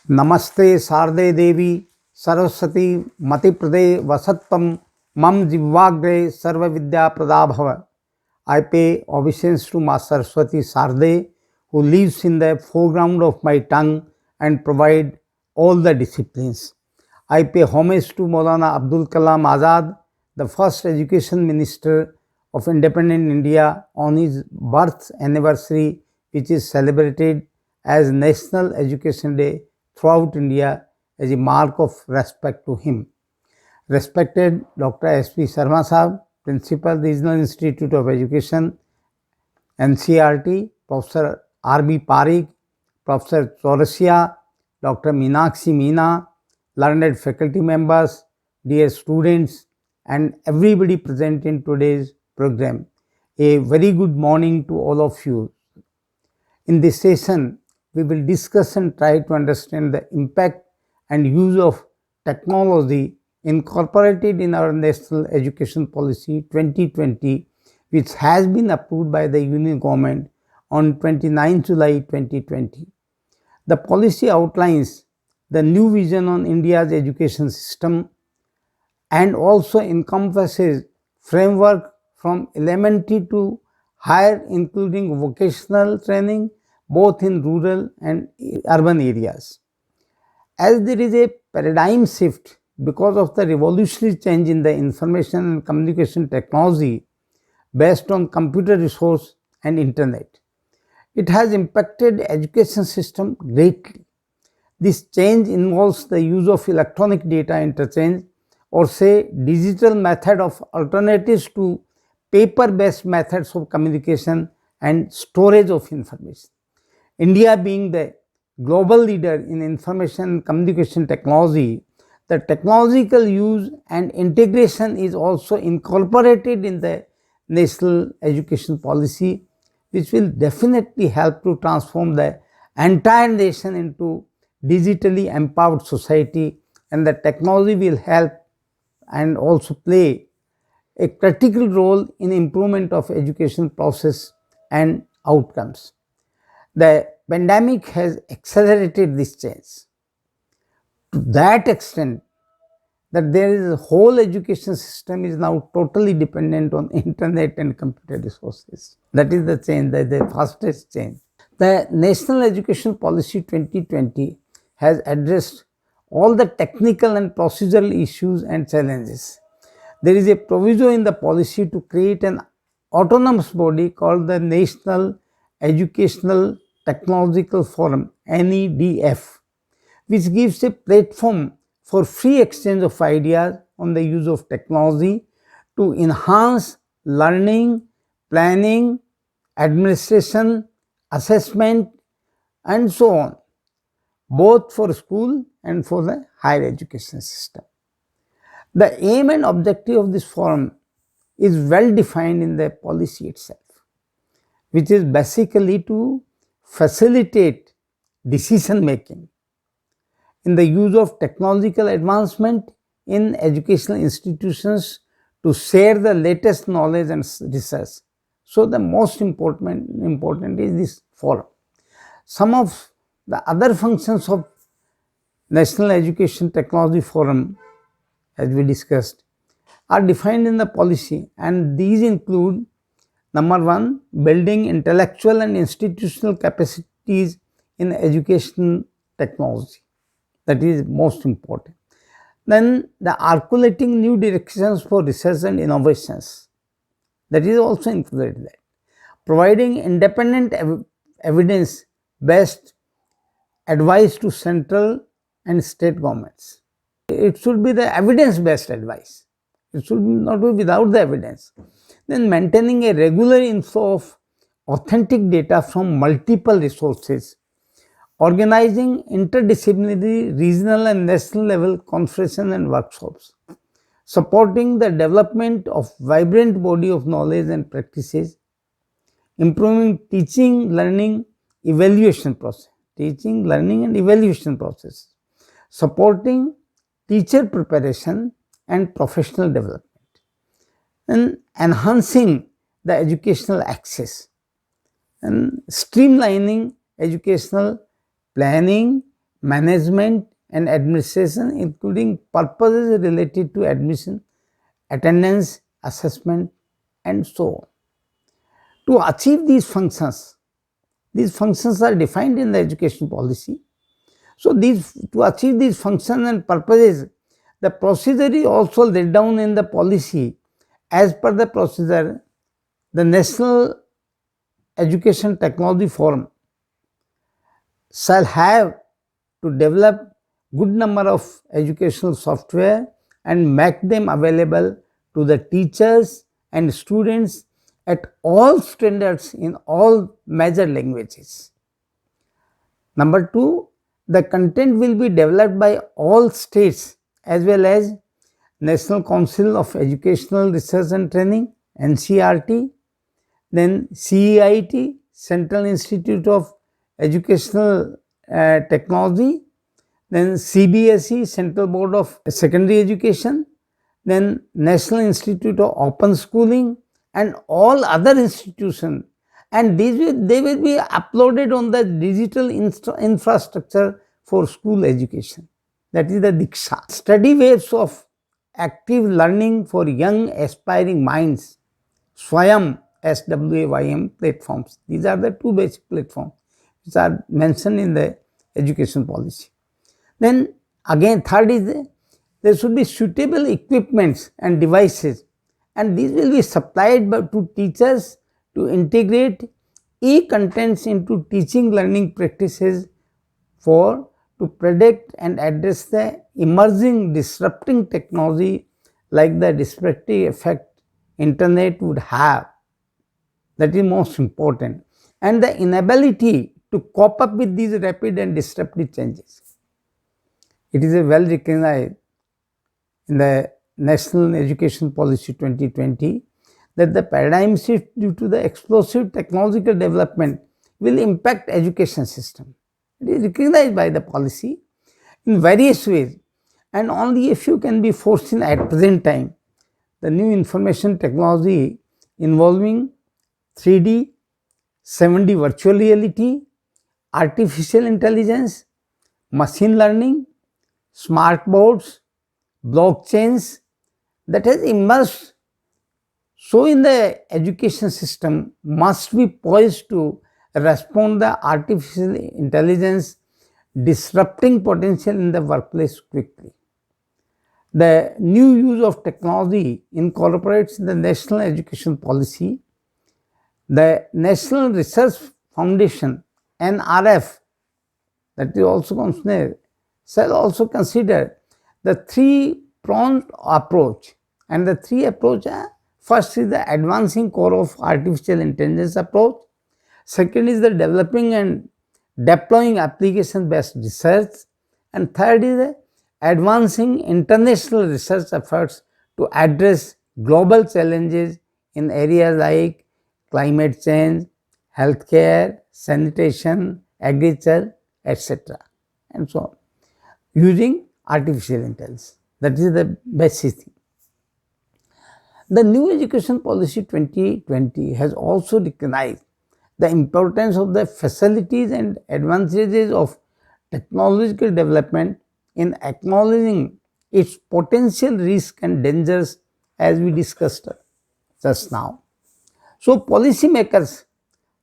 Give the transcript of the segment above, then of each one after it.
नमस्ते शारदे देवी सरस्वती मतिप्रदे वसत्वं मम जिह्वाग्रे सर्वविद्या प्रदा भव. I pay obeisance to Ma Saraswati Sarde, who lives in the foreground of my tongue and provide all the disciplines. I pay homage to Maulana Abdul Kalam Azad, the first education minister of independent India, on his birth anniversary, which is celebrated as National Education Day throughout India as a mark of respect to him. Respected Dr. S.P. Sharma Sahab, Principal, Regional Institute of Education, NCERT, Professor R.B. Parikh, Professor Chaurasia, Dr. Meenakshi Meena, learned faculty members, dear students, and everybody present in today's program. A very good morning to all of you. In this session, we will discuss and try to understand the impact and use of technology incorporated in our National Education Policy 2020, which has been approved by the Union Government on 29 July 2020. The policy outlines the new vision on India's education system and also encompasses framework from elementary to higher, including vocational training both in rural and urban areas. As there is a paradigm shift because of the revolutionary change in the information and communication technology based on computer resource and internet, it has impacted education system greatly. This change involves the use of electronic data interchange, or say digital method of alternatives to paper-based methods of communication and storage of information. India being the global leader in information and communication technology, the technological use and integration is also incorporated in the national education policy, which will definitely help to transform the entire nation into digitally empowered society, and the technology will help and also play a critical role in improvement of education process and outcomes. The pandemic has accelerated this change to that extent that there is a whole education system is now totally dependent on internet and computer resources. That is the change, that is the fastest change. The National Education Policy 2020 has addressed all the technical and procedural issues and challenges. There is a proviso in the policy to create an autonomous body called the National Educational Technological Forum, NEDF, which gives a platform for free exchange of ideas on the use of technology to enhance learning, planning, administration, assessment, and so on, both for school and for the higher education system. The aim and objective of this forum is well defined in the policy itself, which is basically to facilitate decision making in the use of technological advancement in educational institutions, to share the latest knowledge and research. So the most important is this forum. Some of the other functions of National Education Technology Forum, as we discussed, are defined in the policy, and these include: number one, building intellectual and institutional capacities in education technology. That is most important. Then the articulating new directions for research and innovations. That is also included there. Providing independent evidence-based advice to central and state governments. It should be the evidence-based advice. It should not be without the evidence. Then maintaining a regular inflow of authentic data from multiple resources, organizing interdisciplinary, regional and national level conferences and workshops, supporting the development of vibrant body of knowledge and practices, improving teaching, learning, evaluation process, supporting teacher preparation and professional development, and enhancing the educational access, and streamlining educational planning, management and administration, including purposes related to admission, attendance, assessment, and so on. To achieve these functions are defined in the education policy. So, to achieve these functions and purposes, the procedure is also laid down in the policy. As per the procedure, the National Education Technology Forum shall have to develop good number of educational software and make them available to the teachers and students at all standards in all major languages. Number 2, the content will be developed by all states as well as National Council of Educational Research and Training, NCRT, then CEIT, Central Institute of Educational Technology, then CBSE, Central Board of Secondary Education, then National Institute of Open Schooling, and all other institutions, and they will be uploaded on the digital infrastructure for school education, that is the Diksha. Study waves of active learning for young aspiring minds, Swayam, SWAYM platforms. These are the two basic platforms which are mentioned in the education policy. Then again, third is there should be suitable equipments and devices, and these will be supplied to teachers to integrate e-contents into teaching learning practices to predict and address the emerging disrupting technology like the disruptive effect internet would have. That is most important, and the inability to cope up with these rapid and disruptive changes. It is a well recognized in the National Education Policy 2020 that the paradigm shift due to the explosive technological development will impact education system. It is recognized by the policy in various ways, and only a few can be foreseen at present time. The new information technology involving 3D, 7D virtual reality, artificial intelligence, machine learning, smart boards, blockchains that has emerged. So, in the education system must be poised to respond the artificial intelligence disrupting potential in the workplace quickly. The new use of technology incorporates the National Education Policy. The National Research Foundation, NRF, that is also considered, shall also consider the three-pronged approach. And the three approaches are: first is the advancing core of artificial intelligence approach, second is the developing and deploying application-based research, and third is the advancing international research efforts to address global challenges in areas like climate change, healthcare, sanitation, agriculture, etc. and so on, using artificial intelligence. That is the basic thing. The new Education Policy 2020 has also recognized the importance of the facilities and advantages of technological development in acknowledging its potential risks and dangers, as we discussed just now. So, policymakers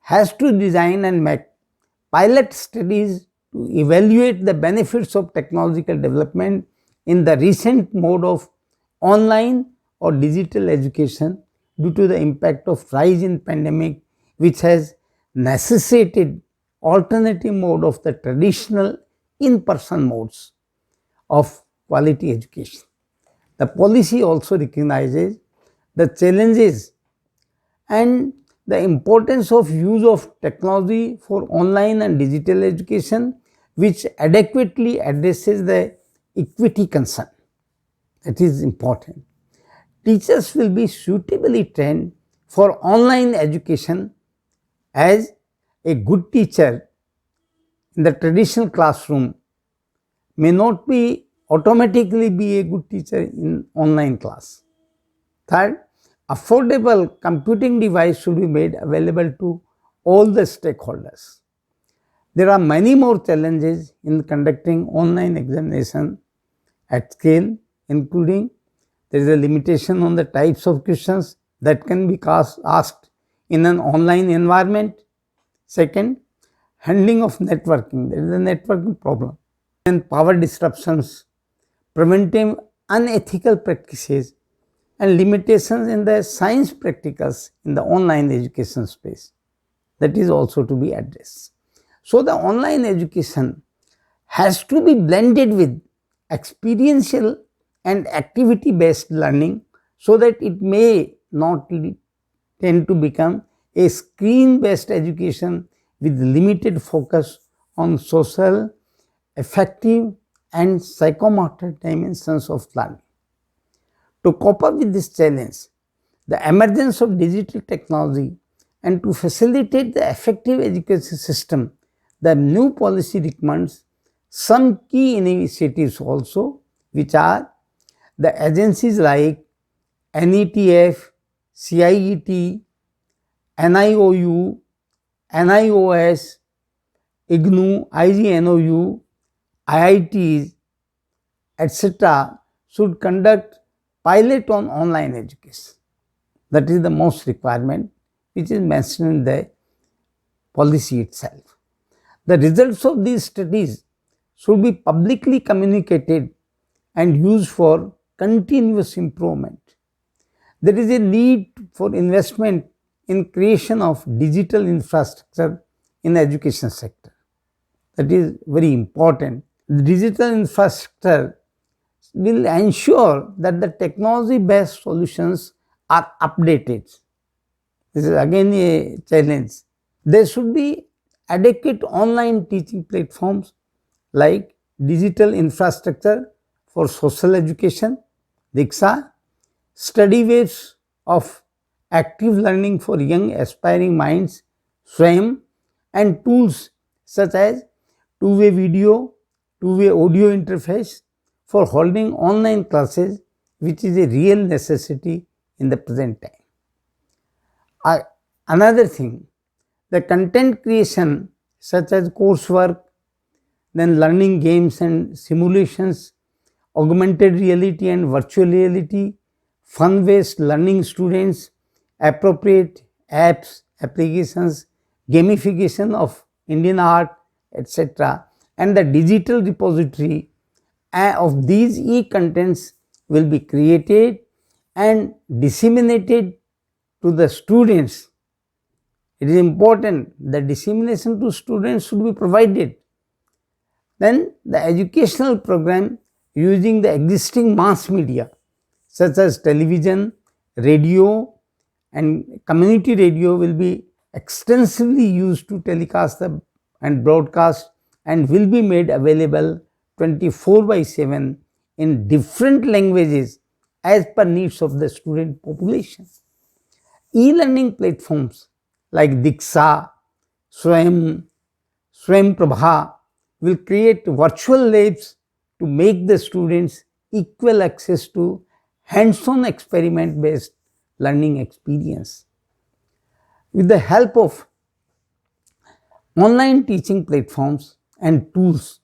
has to design and make pilot studies to evaluate the benefits of technological development in the recent mode of online or digital education due to the impact of rise in pandemic, which has necessitated alternative mode of the traditional in-person modes of quality education. The policy also recognizes the challenges and the importance of use of technology for online and digital education, which adequately addresses the equity concern. That is important. Teachers will be suitably trained for online education, as a good teacher in the traditional classroom may not be automatically be a good teacher in online class. Third, affordable computing device should be made available to all the stakeholders. There are many more challenges in conducting online examination at scale, including there is a limitation on the types of questions that can be asked in an online environment. Second, handling of networking. There is a networking problem and power disruptions, preventing unethical practices, and limitations in the science practicals in the online education space. That is also to be addressed. So, the online education has to be blended with experiential and activity based learning so that it may not tend to become a screen based education with limited focus on social, affective, and psychomotor dimensions of learning. To cope up with this challenge, the emergence of digital technology and to facilitate the effective education system, the new policy recommends some key initiatives also, which are the agencies like NETF, CIET, NIOU, NIOS, IGNOU, IGNOU, IITs, etc. should conduct pilot on online education. That is the most requirement which is mentioned in the policy itself. The results of these studies should be publicly communicated and used for continuous improvement. There is a need for investment in creation of digital infrastructure in the education sector. That is very important. The digital infrastructure will ensure that the technology based solutions are updated. This is again a challenge. There should be adequate online teaching platforms like digital infrastructure for social education, Diksha, study waves of active learning for young aspiring minds, SWAYAM, and tools such as two-way video, two-way audio interface for holding online classes, which is a real necessity in the present time. Another thing, the content creation such as coursework, then learning games and simulations, augmented reality and virtual reality, fun-based learning students, appropriate apps, applications, gamification of Indian art, etc. and the digital repository of these e-contents will be created and disseminated to the students. It is important that dissemination to students should be provided. Then the educational program using the existing mass media such as television, radio, and community radio will be extensively used to telecast and broadcast and will be made available 24/7 in different languages as per needs of the student population. E-learning platforms like Diksha, SWAYAM, SWAYAM Prabha will create virtual labs to make the students equal access to hands-on experiment-based learning experience. With the help of online teaching platforms and tools,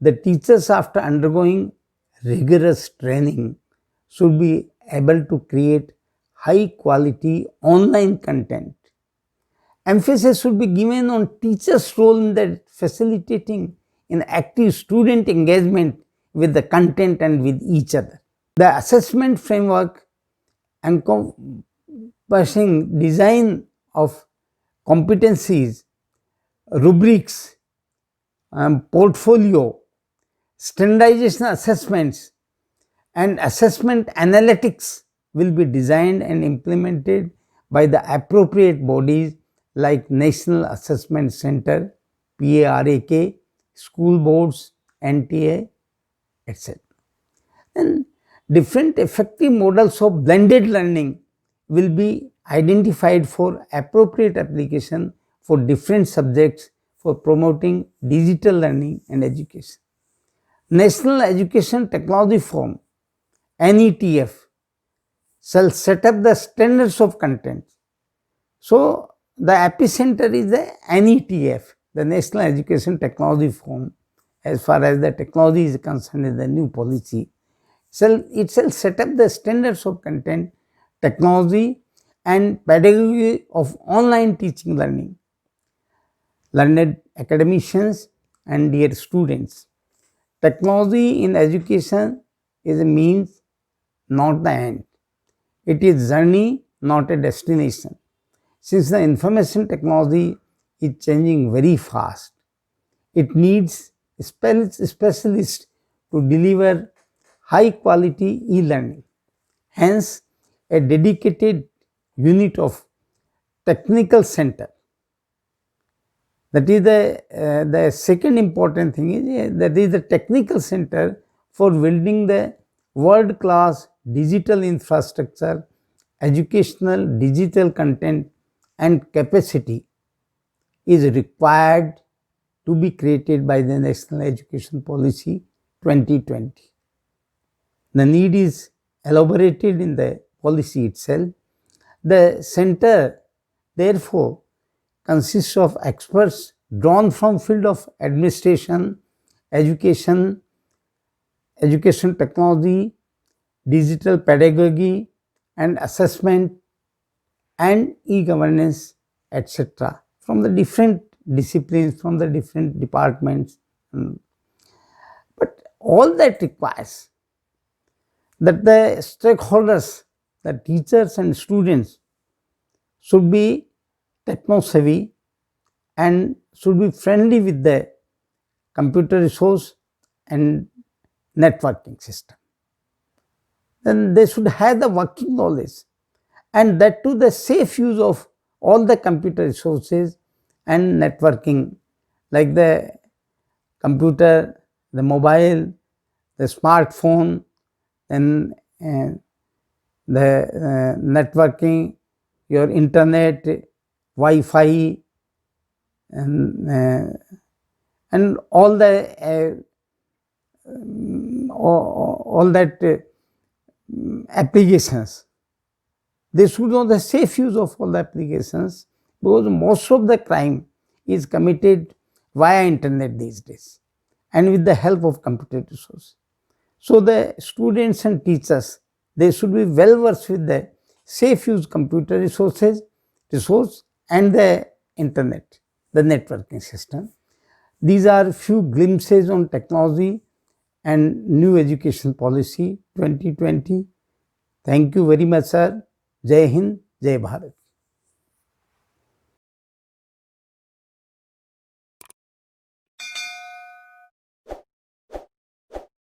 the teachers, after undergoing rigorous training, should be able to create high quality online content. Emphasis should be given on teachers' role in the facilitating in active student engagement with the content and with each other. The assessment framework encompassing design of competencies, rubrics, portfolio, standardization assessments, and assessment analytics will be designed and implemented by the appropriate bodies like National Assessment Center, PARAK, school boards, NTA, etc. And different effective models of blended learning will be identified for appropriate application for different subjects for promoting digital learning and education. National Education Technology Forum, NETF, shall set up the standards of content. So, the epicenter is the NETF the National Education Technology Forum, as far as the technology is concerned, is the new policy. Itself set up the standards of content, technology, and pedagogy of online teaching learning. Learned academicians and dear students, technology in education is a means, not the end. It is journey, not a destination. Since the information technology is changing very fast, it needs specialists to deliver high quality e-learning. Hence, a dedicated unit of technical center. That is the second important thing is that is the technical center for building the world class digital infrastructure, educational digital content and capacity is required to be created by the National Education Policy 2020. The need is elaborated in the policy itself. The center, therefore, consists of experts drawn from field of administration, education technology, digital pedagogy and assessment, and e-governance, etc., from the different disciplines, from the different departments. But all that requires that the stakeholders, the teachers and students, should be techno-savvy and should be friendly with the computer resource and networking system. Then they should have the working knowledge, and that too the safe use of all the computer resources and networking, like the computer, the mobile, the smartphone, and the networking, your internet, Wi-Fi, and all the all that applications. They should know the safe use of all the applications, because most of the crime is committed via internet these days and with the help of computer resources. So the students and teachers, they should be well versed with the safe use computer resource and the internet, the networking system. These are few glimpses on technology and new education policy 2020. Thank you very much, sir. Jai Hind, Jai Bharat.